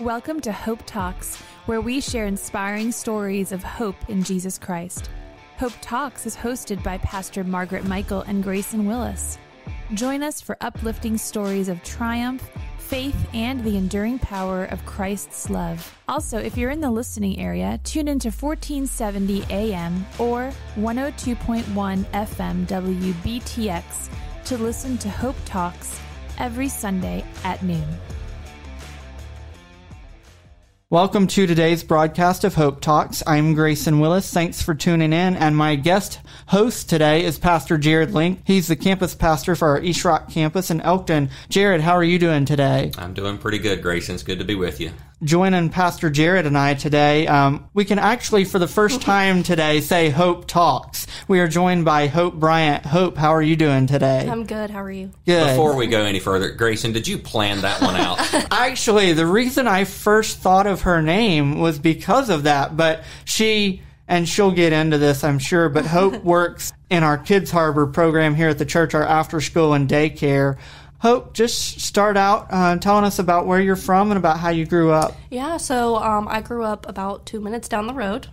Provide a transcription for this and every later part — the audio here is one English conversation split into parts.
Welcome to Hope Talks, where we share inspiring stories of hope in Jesus Christ. Hope Talks is hosted by Pastor Margaret Michael and Grayson Willis. Join us for uplifting stories of triumph, faith, and the enduring power of Christ's love. Also, if you're in the listening area, tune into 1470 AM or 102.1 FM WBTX to listen to Hope Talks every Sunday at noon. Welcome to today's broadcast of Hope Talks. I'm Grayson Willis. Thanks for tuning in. And my guest host today is Pastor Jared Link. He's the campus pastor for our East Rock campus in Elkton. Jared, how are you doing today? I'm doing pretty good, Grayson. It's good to be with you. Joining Pastor Jared and I today, we can actually, for the first time today, say Hope Talks. We are joined by Hope Bryant. Hope, how are you doing today? I'm good. How are you? Good. Before we go any further, Grayson, did you plan that one out? Actually, the reason I first thought of her name was because of that, but and she'll get into this, I'm sure, but Hope works in our Kids Harbor program here at the church, our after school and daycare. Hope, just start out telling us about where you're from and about how you grew up. Yeah, so I grew up about 2 minutes down the road.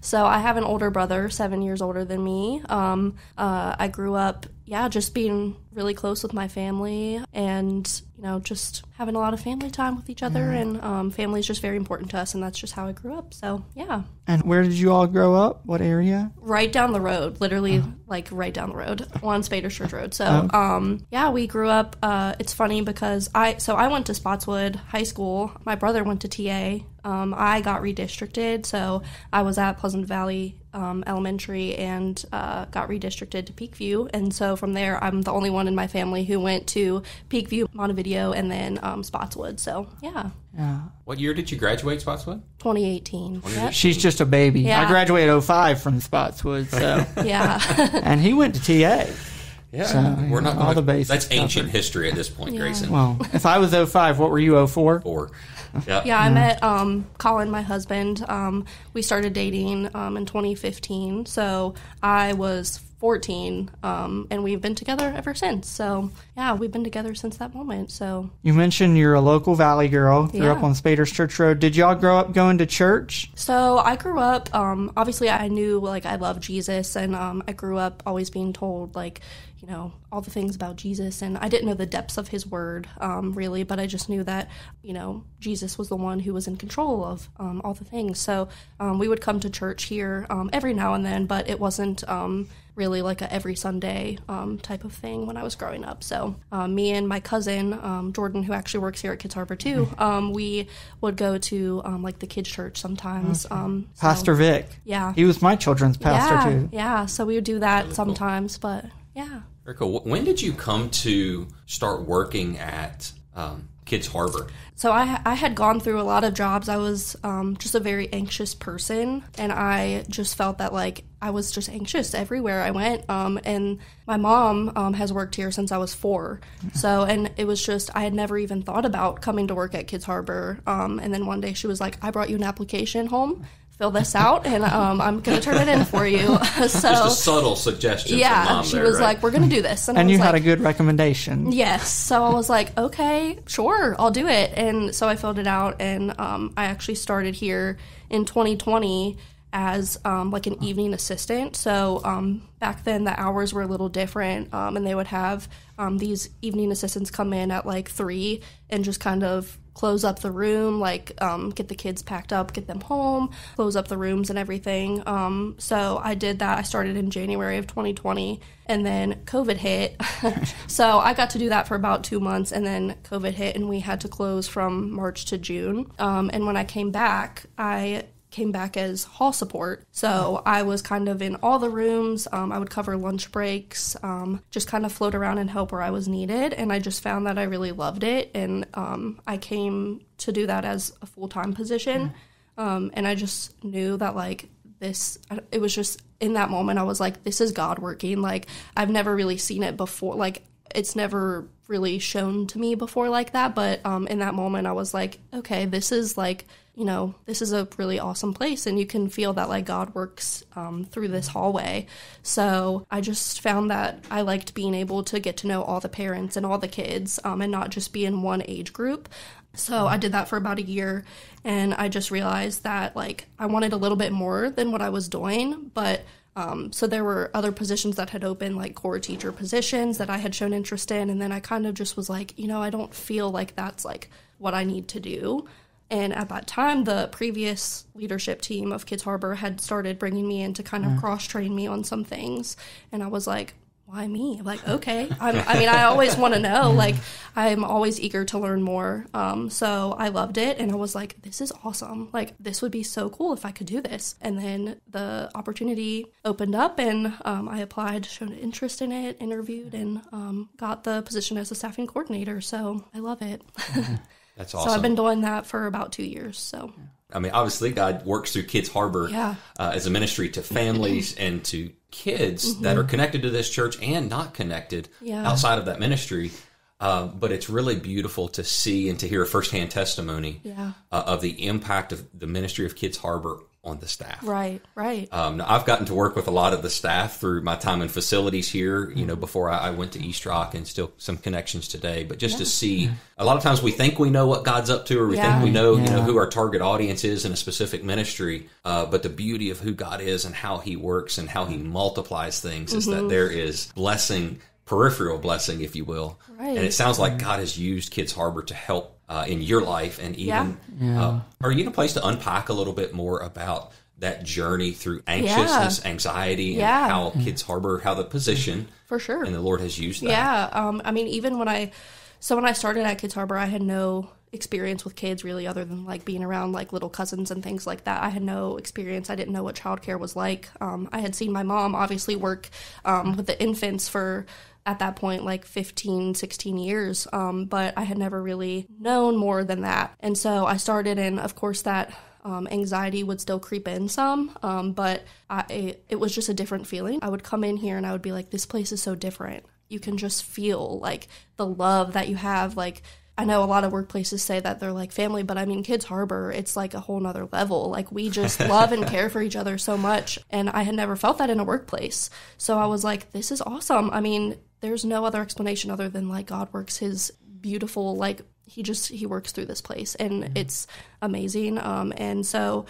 So I have an older brother, 7 years older than me. I grew up, just being really close with my family and, just having a lot of family time with each other. And family is just very important to us, and that's just how I grew up. So, yeah. And where did you all grow up? What area? Right down the road, literally, right down the road on Spaders Church Road. So, we grew up. It's funny because I went to Spotswood High School. My brother went to TA. I got redistricted, so I was at Pleasant Valley Elementary and got redistricted to Peakview. And so from there, I'm the only one in my family who went to Peakview, Montevideo, and then Spotswood. So, yeah. What year did you graduate Spotswood? 2018. Yep. She's just a baby. Yeah. I graduated 2005 from Spotswood, so. Yeah. And he went to TA. Yeah, so, we're not all the basics. That's ancient history at this point, Grayson. Well, if I was 05, what were you, 04? 4. Yep. Yeah, I met Colin, my husband. We started dating in 2015, so I was 14, and we've been together ever since. So, we've been together since that moment. So you mentioned you're a local Valley girl. Grew up on Spaders Church Road. Did y'all grow up going to church? So I grew up, obviously I knew, I love Jesus, and I grew up always being told, all the things about Jesus, and I didn't know the depths of his word, really, but I just knew that, Jesus was the one who was in control of all the things. So we would come to church here every now and then, but it wasn't really like a every Sunday type of thing when I was growing up. So me and my cousin, Jordan, who actually works here at Kids Harbor too, we would go to the kids' church sometimes. Okay. Pastor Vic. Yeah. He was my children's pastor too. Yeah, so we would do that really sometimes, but yeah. Very cool. When did you come to start working at Kids Harbor? So I had gone through a lot of jobs. I was just a very anxious person, and I just felt that I was just anxious everywhere I went. And my mom has worked here since I was 4. So, and it was just, I had never even thought about coming to work at Kids Harbor. And then one day she was like, I brought you an application home. Fill this out, and I'm going to turn it in for you. So, just a subtle suggestion from Mom she was like, we're going to do this. And you had a good recommendation. Yes. So I was like, okay, sure, I'll do it. And so I filled it out, and I actually started here in 2020 as an evening assistant. So back then the hours were a little different, and they would have these evening assistants come in at 3 and just kind of close up the room, get the kids packed up, get them home, close up the rooms and everything. So I did that. I started in January of 2020, and then COVID hit. So I got to do that for about 2 months, and then COVID hit, and we had to close from March to June. And when I came back, I came back as hall support. So I was kind of in all the rooms. I would cover lunch breaks, just kind of float around and help where I was needed. And I just found that I really loved it. And I came to do that as a full-time position. And I just knew that it was just in that moment, I was like, this is God working. I've never really seen it before. It's never really shown to me before like that. But in that moment, I was like, okay, this is this is a really awesome place, and you can feel that God works through this hallway. So I just found that I liked being able to get to know all the parents and all the kids, and not just be in one age group. So I did that for about a year, and I just realized that, like, I wanted a little bit more than what I was doing, but so there were other positions that had opened, like core teacher positions that I had shown interest in, and then I kind of just was like, I don't feel like that's, like, what I need to do. And at that time, the previous leadership team of Kids Harbor had started bringing me in to kind of cross-train me on some things, and I was like, why me? I'm like, okay. I always want to know. Like, I'm always eager to learn more. So I loved it, and I was like, this is awesome. Like, this would be so cool if I could do this. And then the opportunity opened up, and I applied, showed interest in it, interviewed, and got the position as a staffing coordinator. So I love it. That's awesome. So I've been doing that for about 2 years. So. I mean, obviously, God works through Kids Harbor as a ministry to families and to kids that are connected to this church and not connected outside of that ministry. But it's really beautiful to see and to hear a firsthand testimony of the impact of the ministry of Kids Harbor on the staff. Right. Now, I've gotten to work with a lot of the staff through my time in facilities here, before I went to East Rock, and still some connections today. But just to see, a lot of times we think we know what God's up to, or we think we know, who our target audience is in a specific ministry. But the beauty of who God is and how he works and how he multiplies things is that there is blessing, peripheral blessing, if you will. Right. And it sounds like God has used Kids Harbor to help in your life, and even are you in a place to unpack a little bit more about that journey through anxiousness, anxiety, and how Kids Harbor, how the position for sure, and the Lord has used that? Yeah, even when I started at Kids Harbor, I had no experience with kids really, other than like being around like little cousins and things like that. I had no experience. I didn't know what childcare was like. I had seen my mom obviously work with the infants for, at that point, like 15, 16 years, but I had never really known more than that. And so I started, and of course that anxiety would still creep in some, but it was just a different feeling. I would come in here and I would be like, this place is so different. You can just feel like the love that you have. Like, I know a lot of workplaces say that they're like family, but I mean, Kids Harbor, it's like a whole nother level. Like, we just love and care for each other so much. And I had never felt that in a workplace. So I was like, this is awesome. I mean, there's no other explanation other than like God works his beautiful, like, he works through this place, and it's amazing. And so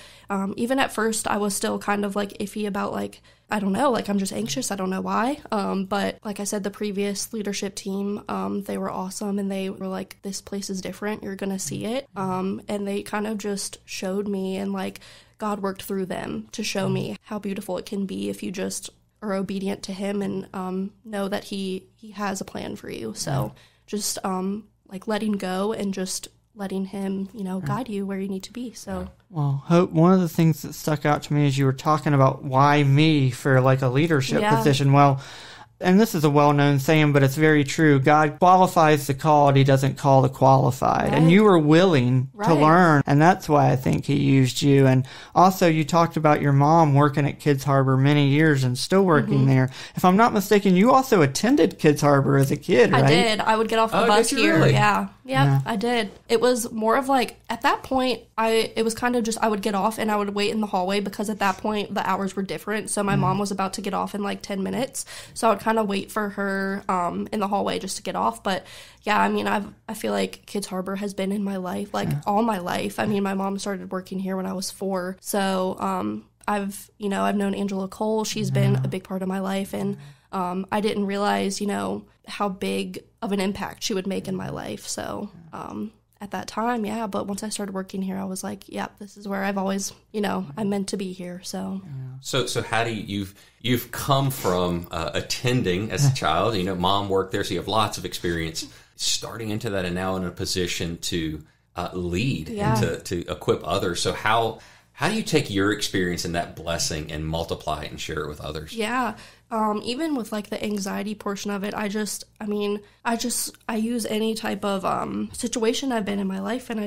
even at first I was still kind of like iffy about, like, I don't know, like, I'm just anxious. I don't know why. But like I said, the previous leadership team, they were awesome, and they were like, this place is different. You're going to see it. And they kind of just showed me, and like God worked through them to show me how beautiful it can be if you just are obedient to him and know that he has a plan for you. So just like letting go and just letting him, guide you where you need to be. So, well, Hope, one of the things that stuck out to me is you were talking about why me for like a leadership position. Well, and this is a well-known saying, but it's very true. God qualifies the called. He doesn't call the qualified. Right. And you were willing to learn, and that's why I think he used you. And also, you talked about your mom working at Kids Harbor many years and still working there. If I'm not mistaken, you also attended Kids Harbor as a kid, right? I did. I would get off the bus here. Really? Yeah, I did. It was more of like, at that point, it was kind of just, I would get off and I would wait in the hallway, because at that point, the hours were different. So my mom was about to get off in like 10 minutes. So I would kind of wait for her in the hallway just to get off. But yeah, I mean, I feel like Kids Harbor has been in my life, like all my life. I mean, my mom started working here when I was 4. So I've known Angela Cole. She's been a big part of my life. And I didn't realize, how big of an impact she would make in my life. So at that time, but once I started working here, I was like, this is where I've always, I'm meant to be here. So how do you've come from attending as a child, mom worked there, so you have lots of experience, starting into that, and now in a position to lead and to equip others. So how do you take your experience and that blessing and multiply it and share it with others? Yeah. Even with like the anxiety portion of it, I use any type of situation I've been in my life, and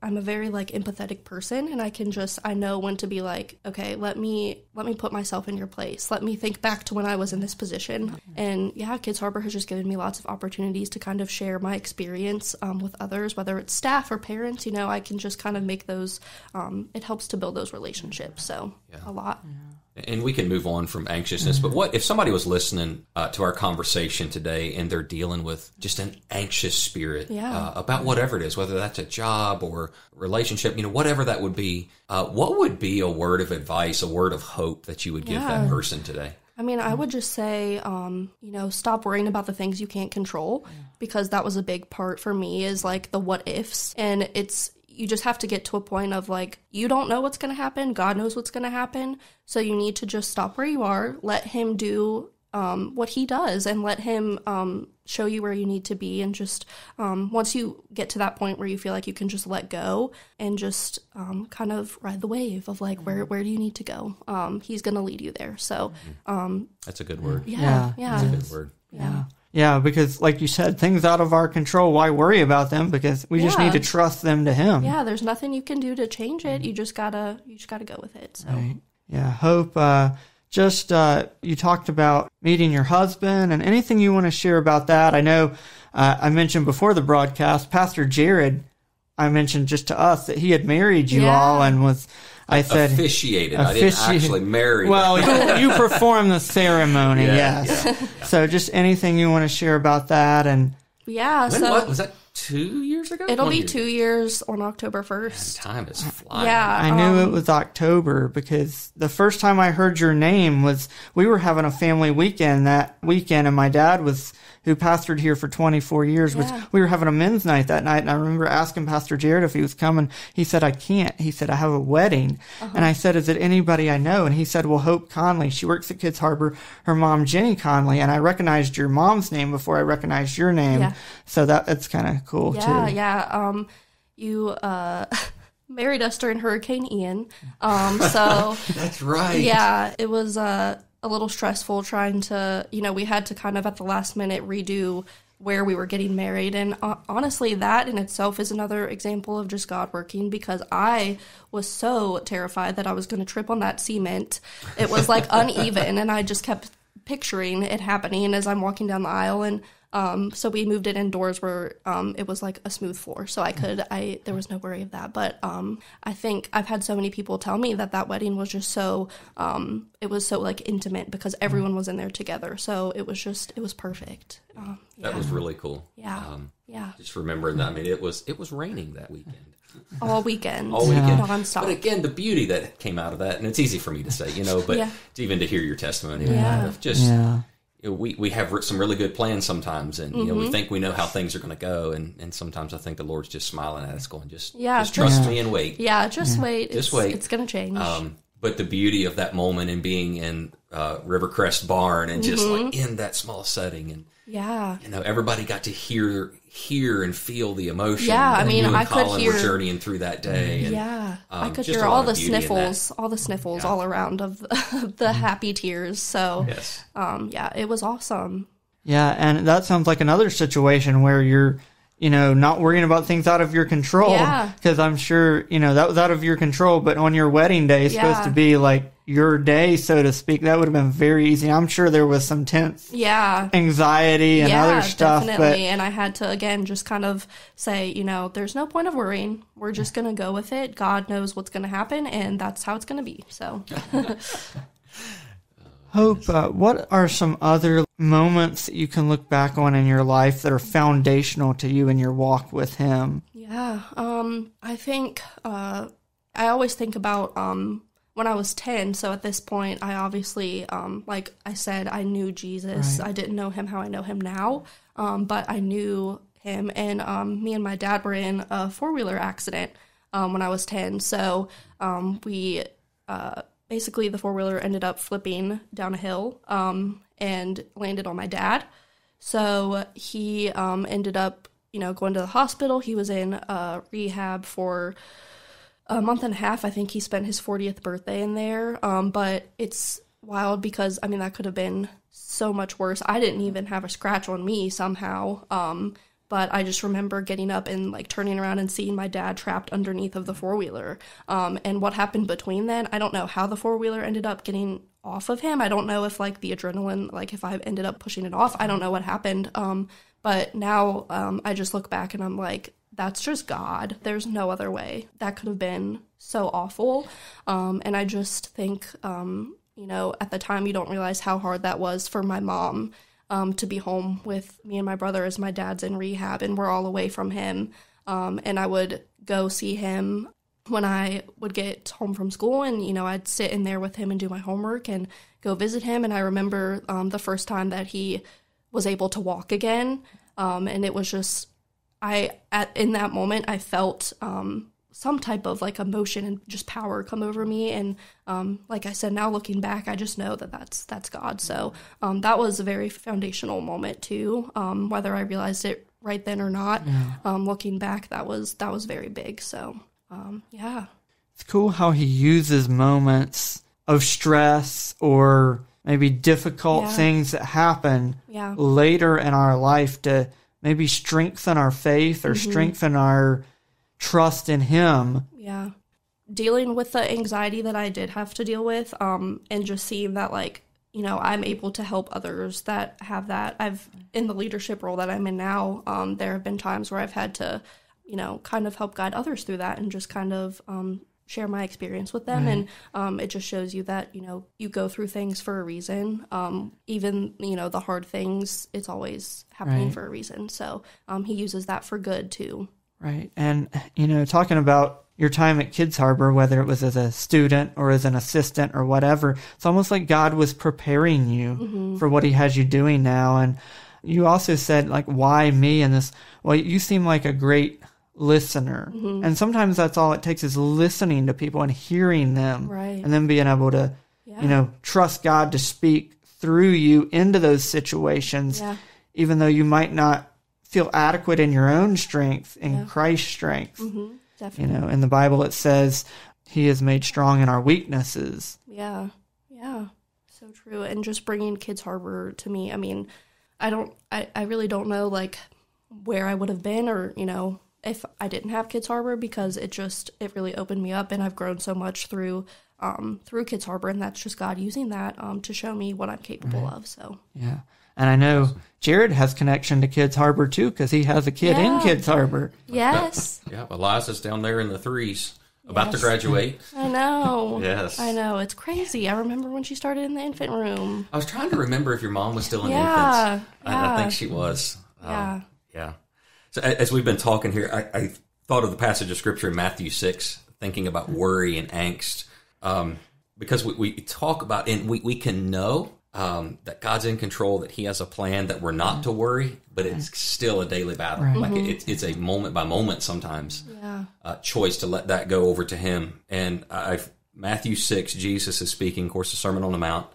I'm a very like empathetic person, and I know when to be like, okay, let me put myself in your place. Let me think back to when I was in this position. And Kids Harbor has just given me lots of opportunities to kind of share my experience with others, whether it's staff or parents. I can just kind of make those, it helps to build those relationships. So a lot. And we can move on from anxiousness, but what if somebody was listening to our conversation today and they're dealing with just an anxious spirit about whatever it is, whether that's a job or relationship, whatever that would be, what would be a word of advice, a word of hope that you would give that person today? I mean, I would just say, stop worrying about the things you can't control, because that was a big part for me, is like the what ifs. And you just have to get to a point of like, you don't know what's going to happen. God knows what's going to happen. So you need to just stop where you are, let him do what he does, and let him show you where you need to be. And just once you get to that point where you feel like you can just let go and just kind of ride the wave of like, where do you need to go? He's going to lead you there. So that's a good word. Yeah. That's a good word. Yeah, because like you said, things out of our control, why worry about them? Because we just need to trust them to him. Yeah, there's nothing you can do to change it. You just gotta go with it. So. Right. Yeah, Hope, you talked about meeting your husband, and anything you want to share about that. I know I mentioned before the broadcast, Pastor Jared, I mentioned just to us that he had married you all and was... I said officiated. I didn't actually marry. Well, you performed the ceremony, yes. Yeah. So just anything you want to share about that, and what was that? 2 years ago? It'll be 2 years on October 1st. Man, time is flying. Yeah, I knew it was October because the first time I heard your name was we were having a family weekend that weekend, and my dad who pastored here for 24 years, we were having a men's night that night, and I remember asking Pastor Jared if he was coming. He said, I can't. He said, I have a wedding. And I said, is it anybody I know? And he said, well, Hope Conley. She works at Kids Harbor. Her mom, Jenny Conley. And I recognized your mom's name before I recognized your name. Yeah. So that's kind of cool, too. Yeah. You married us during Hurricane Ian. So that's right. Yeah, it was a little stressful trying to, we had to kind of at the last minute redo where we were getting married. And honestly, that in itself is another example of just God working, because I was so terrified that I was going to trip on that cement. It was like uneven, and I just kept picturing it happening as I'm walking down the aisle. And so we moved it indoors where it was like a smooth floor, so there was no worry of that. But I think I've had so many people tell me that wedding was just so it was so like intimate because everyone was in there together. So it was perfect. That was really cool. Yeah. Just remembering that. I mean, it was raining that weekend. All weekend. Nonstop. But again, the beauty that came out of that, and it's easy for me to say, but even to hear your testimony of just. Yeah. We have some really good plans sometimes, and we think we know how things are going to go, and sometimes I think the Lord's just smiling at us, going, just trust me and wait. Yeah, just wait. Just wait. It's going to change. But the beauty of that moment and being in Rivercrest Barn and just like in that small setting, and everybody got to hear and feel the emotion. Yeah, I mean, I could hear we're journeying through that day. And, I could hear all the sniffles, all around of the happy tears. So, it was awesome. Yeah, and that sounds like another situation where you're, not worrying about things out of your control. Yeah. Because I'm sure, that was out of your control. But on your wedding day, it's supposed to be like your day, so to speak. That would have been very easy. I'm sure there was some tense anxiety and other stuff. Definitely. And I had to, again, just kind of say, there's no point of worrying. We're just going to go with it. God knows what's going to happen, and that's how it's going to be. So. Hope, what are some other moments that you can look back on in your life that are foundational to you in your walk with Him? Yeah, I think I always think about when I was 10, so at this point, I obviously, like I said, I knew Jesus. Right. I didn't know Him how I know Him now, but I knew Him, and me and my dad were in a four-wheeler accident when I was 10, so we... basically, the four-wheeler ended up flipping down a hill and landed on my dad. So he ended up, going to the hospital. He was in rehab for a month and a half. I think he spent his 40th birthday in there. But it's wild because, that could have been so much worse. I didn't even have a scratch on me somehow. But I just remember getting up and turning around and seeing my dad trapped underneath of the four-wheeler. And what happened between then, I don't know how the four-wheeler ended up getting off of him. I don't know if the adrenaline, if I ended up pushing it off. I don't know what happened. But now I just look back and I'm like, that's just God. There's no other way. That could have been so awful. And I just think, at the time you don't realize how hard that was for my mom to be home with me and my brother as my dad's in rehab and we're all away from him. And I would go see him when I would get home from school and, I'd sit in there with him and do my homework and go visit him. And I remember the first time that he was able to walk again. And it was just, in that moment, I felt some type of like emotion and just power come over me. And like I said, now looking back, I just know that that's God. So that was a very foundational moment too, whether I realized it right then or not. Looking back, that was very big. So yeah. It's cool how he uses moments of stress or maybe difficult things that happen later in our life to maybe strengthen our faith or strengthen our trust in him. Yeah. Dealing with the anxiety that I did have to deal with, and just seeing that, like, I'm able to help others that have that. In the leadership role that I'm in now, there have been times where I've had to, kind of help guide others through that and just kind of share my experience with them. Right. And it just shows you that, you go through things for a reason. Even, the hard things, it's always happening for a reason. So he uses that for good too. Right. And, talking about your time at Kids Harbor, whether it was as a student or as an assistant or whatever, it's almost like God was preparing you for what he has you doing now. And you also said, like, why me in this? Well, you seem like a great listener. And sometimes that's all it takes is listening to people and hearing them. Right. And then being able to, trust God to speak through you into those situations, even though you might not feel adequate in your own strength, in Christ's strength. Definitely. In the Bible it says he is made strong in our weaknesses. Yeah. So true. And just bringing Kids Harbor to me, I mean, I really don't know, like, where I would have been or, if I didn't have Kids Harbor, because it really opened me up, and I've grown so much through Kids Harbor, and that's just God using that to show me what I'm capable of. So yeah. And I know Jared has connection to Kids Harbor, too, because he has a kid in Kids Harbor. Yes. Yeah, Eliza's down there in the 3s, about to graduate. I know. Yes. I know. It's crazy. I remember when she started in the infant room. I was trying to remember if your mom was still in infants. I think she was. Yeah. So as we've been talking here, I thought of the passage of Scripture in Matthew 6, thinking about worry and angst, because we talk about, and we can know that God's in control, that he has a plan, that we're not to worry, but it's still a daily battle. Right. Like it's a moment by moment sometimes choice to let that go over to him. And Matthew 6, Jesus is speaking, of course, the Sermon on the Mount.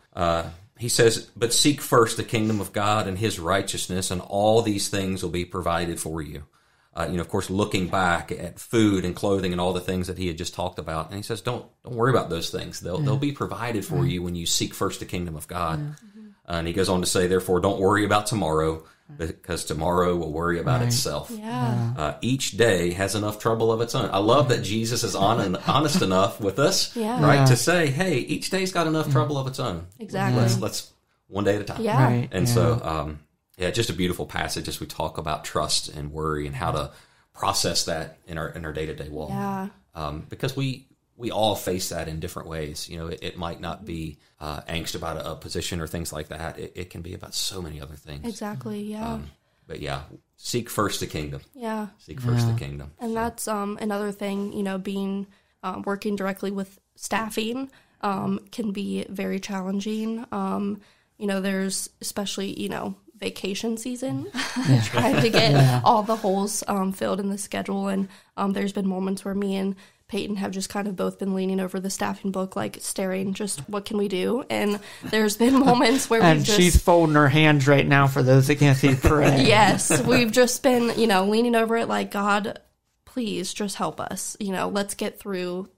He says, but seek first the kingdom of God and his righteousness, and all these things will be provided for you. Of course, looking back at food and clothing and all the things that he had just talked about. And he says, don't worry about those things. They'll be provided for you when you seek first the kingdom of God. And he goes on to say, therefore, don't worry about tomorrow, because tomorrow will worry about itself. Each day has enough trouble of its own. I love that Jesus is honest enough with us, right, to say, hey, each day's got enough trouble of its own. Exactly. Let's one day at a time. Yeah. Right. And so, just a beautiful passage as we talk about trust and worry and how to process that in our day-to-day walk. Because we all face that in different ways. It might not be angst about a position or things like that. It can be about so many other things. Exactly, yeah. But seek first the kingdom. Yeah. Seek first the kingdom. And that's another thing, being working directly with staffing can be very challenging. There's especially, vacation season, trying to get all the holes filled in the schedule. And there's been moments where me and Peyton have just kind of both been leaning over the staffing book, like staring, just what can we do? And there's been moments where and she's folding her hands right now for those that can't see praying. Yes, we've just been, leaning over it like, God, please just help us. Let's get through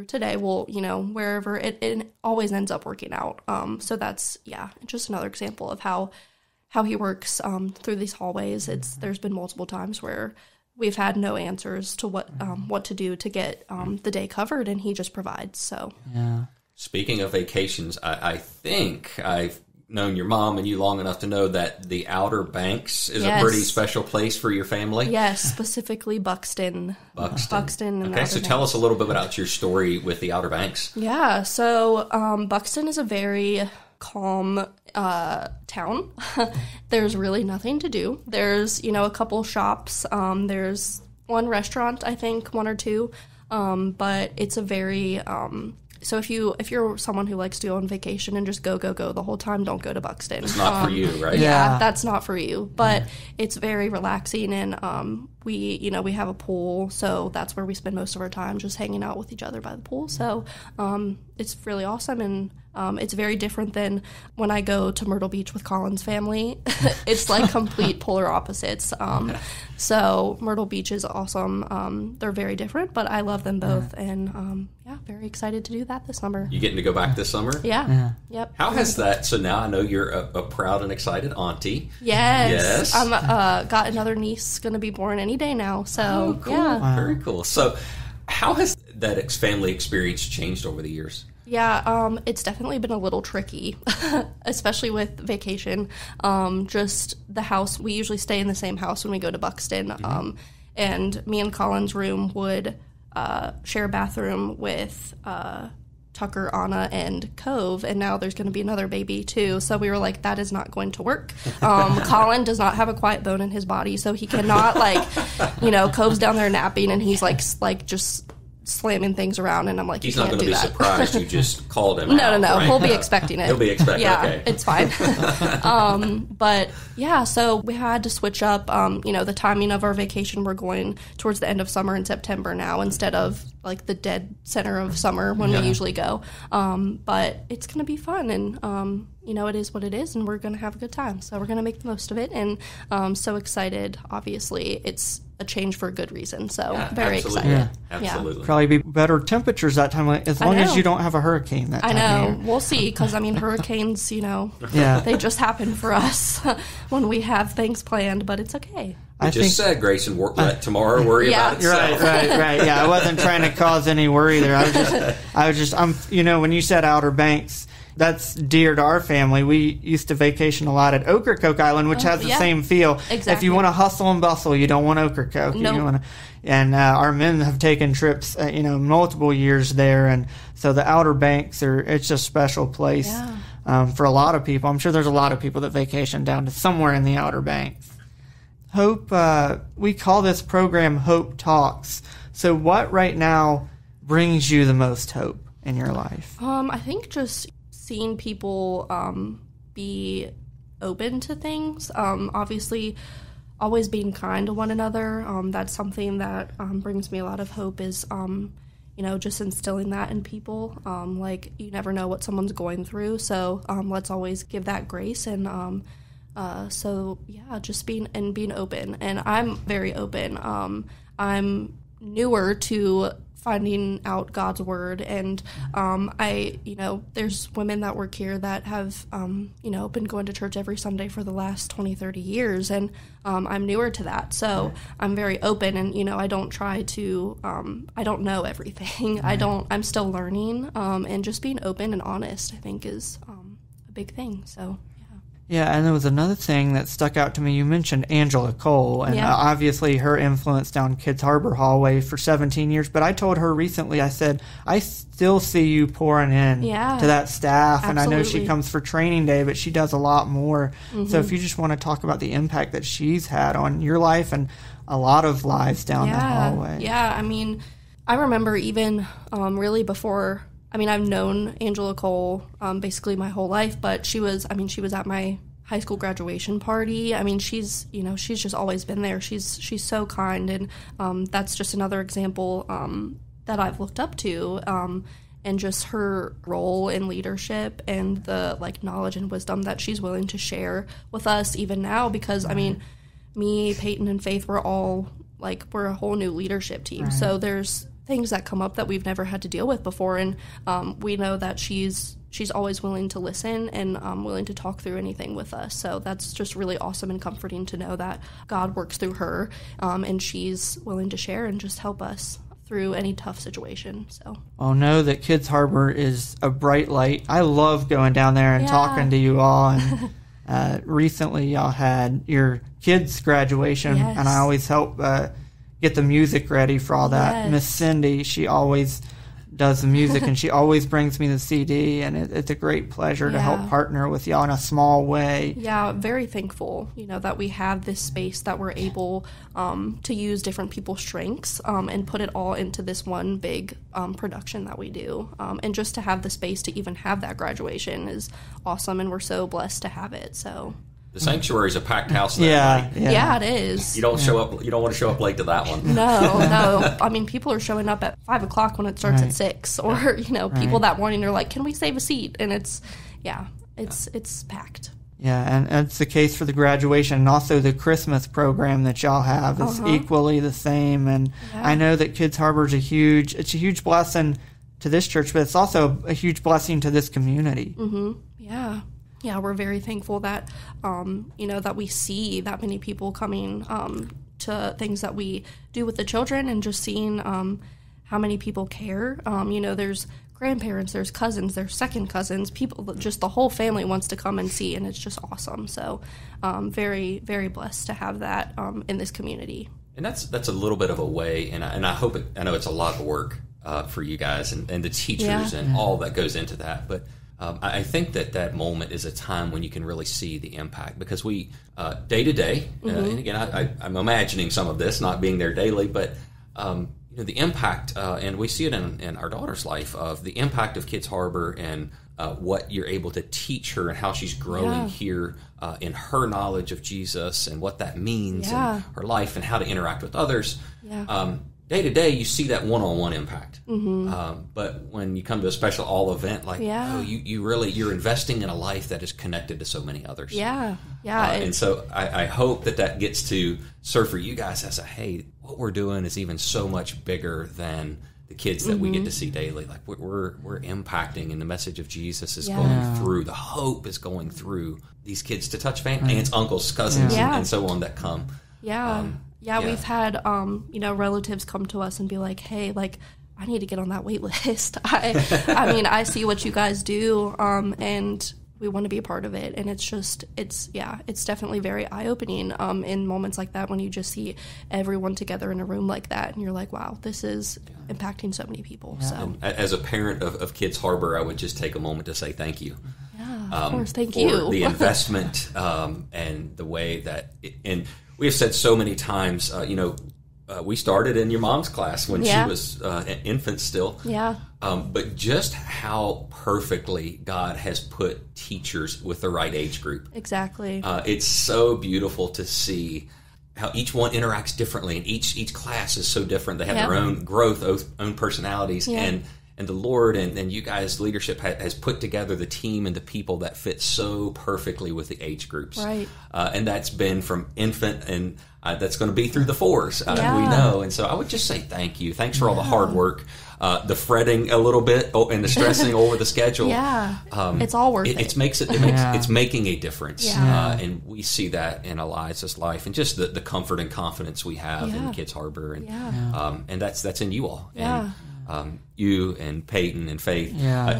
today. We'll, wherever it always ends up working out. So that's, just another example of how he works through these hallways. There's been multiple times where we've had no answers to what to do to get the day covered, and he just provides. So, Speaking of vacations, I think I've known your mom and you long enough to know that the Outer Banks is a pretty special place for your family. Yes, specifically Buxton. Buxton. And okay, so tell us a little bit about your story with the Outer Banks. Yeah, so Buxton is a very calm town. There's really nothing to do. There's, a couple shops. There's one restaurant, I think, one or two. But it's a very so if you're someone who likes to go on vacation and just go the whole time, don't go to Buxton. It's not for you, right? Yeah, that's not for you. But it's very relaxing, and we have a pool, so that's where we spend most of our time, just hanging out with each other by the pool. So it's really awesome, and it's very different than when I go to Myrtle Beach with Colin's family. It's like complete polar opposites. So Myrtle Beach is awesome. They're very different, but I love them both, and very excited to do that this summer. You getting to go back this summer? Yeah. Yep. How has that? So now I know you're a proud and excited auntie. Yes. I'm got another niece going to be born any day now. So cool. Yeah. Wow. Very cool. So how has that family experience changed over the years? Yeah, it's definitely been a little tricky, especially with vacation. Just the house, we usually stay in the same house when we go to Buxton. And me and Colin's room would share a bathroom with Tucker, Anna, and Cove, and now there's going to be another baby too. So we were like, that is not going to work. Colin does not have a quiet bone in his body, so he cannot Cove's down there napping, and he's like just slamming things around, and I'm like, he's not going to be surprised you just called him out. No. Right? He'll be expecting it. He'll be expecting it. Yeah, okay. It's fine. But yeah, so we had to switch up, the timing of our vacation. We're going towards the end of summer in September now, instead of like the dead center of summer when we usually go. But it's going to be fun, and it is what it is, and we're going to have a good time. So we're going to make the most of it, and so excited. Obviously, it's a change for a good reason. So very excited. Yeah. Absolutely. Probably be better temperatures that time, as long as you don't have a hurricane that time. I know. We'll see, because hurricanes, they just happen for us when we have things planned, but it's okay. I just said, Grayson, let tomorrow worry about it. Right. Yeah, I wasn't trying to cause any worry there. When you said Outer Banks, that's dear to our family. We used to vacation a lot at Ocracoke Island, which has the same feel. Exactly. If you want to hustle and bustle, you don't want Ocracoke. Nope. And our men have taken trips, multiple years there, and so the Outer Banks it's a special place for a lot of people. I'm sure there's a lot of people that vacation down to somewhere in the Outer Banks. Hope, we call this program Hope Talks. So what right now brings you the most hope in your life? I think just seeing people be open to things. Obviously, always being kind to one another. That's something that brings me a lot of hope, is just instilling that in people. You never know what someone's going through, so let's always give that grace, and just being open. And I'm very open. I'm newer to finding out God's word, and there's women that work here that have been going to church every Sunday for the last 20-30 years, and I'm newer to that, so I'm very open, and I don't try to I don't know everything. I'm still learning, and just being open and honest, I think, is a big thing. So yeah, and there was another thing that stuck out to me. You mentioned Angela Cole, and obviously her influence down Kids Harbor Hallway for 17 years. But I told her recently, I said, I still see you pouring in to that staff. Absolutely. And I know she comes for training day, but she does a lot more. Mm-hmm. So if you just want to talk about the impact that she's had on your life and a lot of lives down that hallway. Yeah, I remember even really before... I've known Angela Cole basically my whole life, but she was at my high school graduation party. She's just always been there. She's so kind, and that's just another example that I've looked up to, and just her role in leadership and the knowledge and wisdom that she's willing to share with us even now. Because me, Peyton, and Faith, we're all we're a whole new leadership team. Right. So there's things that come up that we've never had to deal with before, and we know that she's always willing to listen and willing to talk through anything with us. So that's just really awesome and comforting to know that God works through her, and she's willing to share and just help us through any tough situation. So, well, know that Kids Harbor is a bright light. I love going down there and talking to you all. And recently, y'all had your kids' graduation, and I always help get the music ready for all that. Miss Cindy, she always does the music, and she always brings me the CD, and it's a great pleasure to help partner with y'all in a small way. Yeah, very thankful, that we have this space that we're able to use different people's strengths and put it all into this one big production that we do. And just to have the space to even have that graduation is awesome, and we're so blessed to have it. So the sanctuary is a packed house. That night. Yeah, it is. You don't show up. You don't want to show up late to that one. No. I mean, people are showing up at 5:00 when it starts at 6, or people that morning are like, "Can we save a seat?" And it's packed. Yeah, and it's the case for the graduation, and also the Christmas program that y'all have is equally the same. And I know that Kids Harbor is a huge blessing to this church, but it's also a huge blessing to this community. Mm-hmm. Yeah, we're very thankful that, that we see that many people coming to things that we do with the children, and just seeing how many people care. There's grandparents, there's cousins, there's second cousins, people, just the whole family wants to come and see, and it's just awesome. So very, very blessed to have that in this community. And that's a little bit of a way, and I hope I know it's a lot of work for you guys and the teachers and all that goes into that, but I think that moment is a time when you can really see the impact, because we, day to day, and again, I'm imagining some of this, not being there daily, but the impact, and we see it in our daughter's life, of the impact of Kids Harbor and what you're able to teach her, and how she's growing here in her knowledge of Jesus and what that means in her life and how to interact with others. Day to day, you see that one-on-one impact. But when you come to a special all event, you're investing in a life that is connected to so many others. And so I hope that gets to serve for you guys as hey, what we're doing is even so much bigger than the kids that we get to see daily. Like we're impacting, and the message of Jesus is going through. The hope is going through these kids to touch aunts, uncles, cousins, and so on that come. We've had, relatives come to us and be like, hey, I need to get on that wait list. I mean, I see what you guys do, and we want to be a part of it. And it's definitely very eye-opening in moments like that, when you just see everyone together in a room like that, and you're like, wow, this is impacting so many people. So, and as a parent of Kids Harbor, I would just take a moment to say thank you. Of course, thank for you. The investment and the way that and we have said so many times, we started in your mom's class when she was an infant still. But just how perfectly God has put teachers with the right age group. Exactly. It's so beautiful to see how each one interacts differently, and each class is so different. They have their own growth, own personalities, and the Lord and you guys' leadership has put together the team and the people that fit so perfectly with the age groups. Right. And that's been from infant, and that's going to be through the fours, we know. And so I would just say thank you. Thanks for all the hard work, the fretting a little bit, and the stressing over the schedule. It's all worth it. It's making a difference. And we see that in Eliza's life, and just the comfort and confidence we have in Kids Harbor. And that's in you all. And you and Peyton and Faith.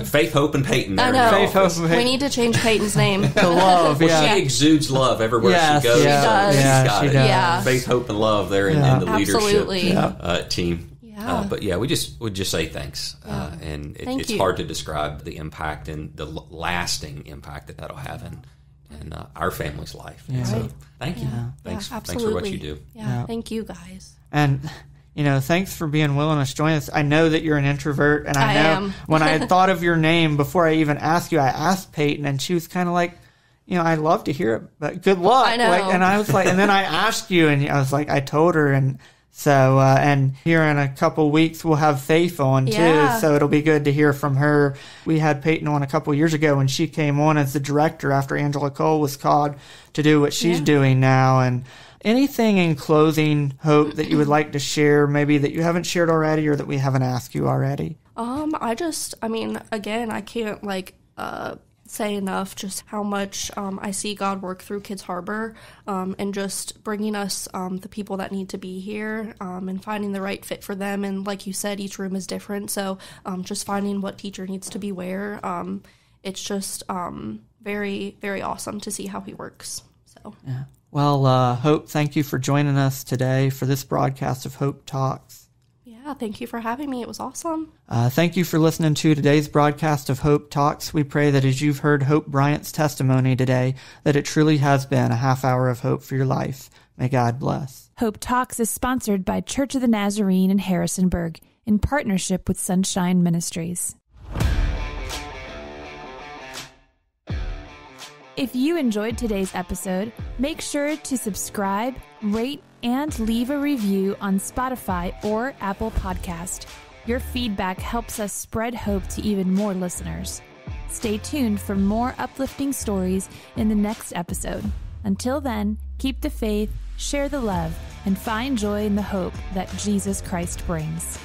Faith, Hope, and Peyton. I know. Faith, Hope, and Peyton. We need to change Peyton's name. To love, she exudes love everywhere she goes. She does. She does. Faith, Hope, and love there in the leadership team. But we just would just say thanks. And it's hard to describe the impact and the lasting impact that'll have in our family's life. And so thank you. Thanks for what you do. Thank you, guys. And thanks for being willing to join us. I know that you're an introvert, and I know when I thought of your name, before I even asked you, I asked Peyton, and she was kind of like, I'd love to hear it, but good luck. I know. And I was like, and then I asked you, and I was like, I told her, and so, and here in a couple weeks, we'll have Faith on too, so it'll be good to hear from her. We had Peyton on a couple years ago when she came on as the director after Angela Cole was called to do what she's doing now, and anything in closing, Hope, that you would like to share, maybe that you haven't shared already or that we haven't asked you already? Again, I can't say enough just how much I see God work through Kids Harbor, and just bringing us the people that need to be here, and finding the right fit for them. And like you said, each room is different, so just finding what teacher needs to be where. It's just very, very awesome to see how he works. So yeah. Well, Hope, thank you for joining us today for this broadcast of Hope Talks. Yeah, thank you for having me. It was awesome. Thank you for listening to today's broadcast of Hope Talks. We pray that as you've heard Hope Bryant's testimony today, that it truly has been a half hour of hope for your life. May God bless. Hope Talks is sponsored by Church of the Nazarene in Harrisonburg in partnership with Sunshine Ministries. If you enjoyed today's episode, make sure to subscribe, rate, and leave a review on Spotify or Apple Podcast. Your feedback helps us spread hope to even more listeners. Stay tuned for more uplifting stories in the next episode. Until then, keep the faith, share the love, and find joy in the hope that Jesus Christ brings.